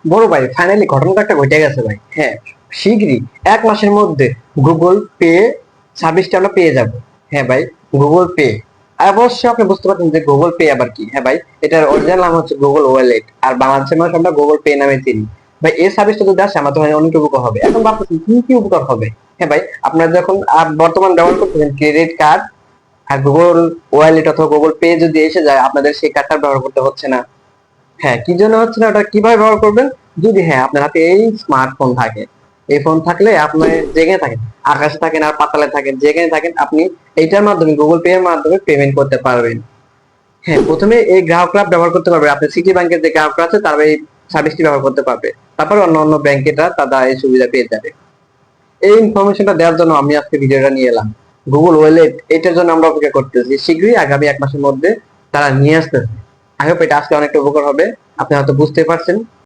বড় ভাই ফাইনালি ঘটনাটা একটা ঘটে গেছে ভাই। হ্যাঁ, শীঘ্রই 1 মাসের মধ্যে গুগল পে সার্ভিসটা আমরা পেয়ে যাব। হ্যাঁ ভাই, গুগল পে। অবশ্যই আপনি বুঝতে পারছেন যে গুগল পে আবার কি। হ্যাঁ ভাই, এটার অরিজিনাল নাম হচ্ছে গুগল ওয়ালেট, আর বাংলাদেশের মানুষ আমরা গুগল পে নামে চিনি। ভাই এই সার্ভিসটা যদি আসে আমাদের হয় অনেক উপকার হবে। এখন ভাবতেছি কি কি উপকার হবে। হ্যাঁ ভাই, আপনারা যখন বর্তমান ব্যবহার করতেছেন ক্রেডিট কার্ড আর গুগল ওয়ালেট অথবা গুগল পে যদি এসে যায়, আপনাদের সেই কার্ডটা ব্যবহার করতে হচ্ছে না। হ্যাঁ, কি জন্য হচ্ছে না, ওটা কিভাবে ব্যবহার করবেন? যদি হ্যাঁ আপনার হাতে এই স্মার্টফোন থাকে, এই ফোন থাকলে আপনি যেখানে থাকেন, আকাশে থাকেন আর পাতালে থাকেন, যেখানে থাকেন আপনি এইটার মাধ্যমে গুগল পে এর মাধ্যমে পেমেন্ট করতে পারবেন। হ্যাঁ, প্রথমে এই গ্রাহকরা ব্যবহার করতে পারবে, আপনার সিটি ব্যাংকের যে গ্রাহকরা আছে তারা এই সার্ভিসটি ব্যবহার করতে পারবে। তারপর অন্য অন্য ব্যাংকেরা তারা এই সুবিধা পেয়ে যাবে। এই ইনফরমেশনটা দেওয়ার জন্য আমি আজকে ভিডিওটা নিয়ে এলাম। গুগল ওয়ালেট এটার জন্য আমরা অপেক্ষা করতেছি, শীঘ্রই আগামী 1 মাসের মধ্যে তারা নিয়ে আসতেছে। আই হোপ এটা আজকে অনেকটা উপকার হবে। আপনি হয়তো বুঝতে পারছেন।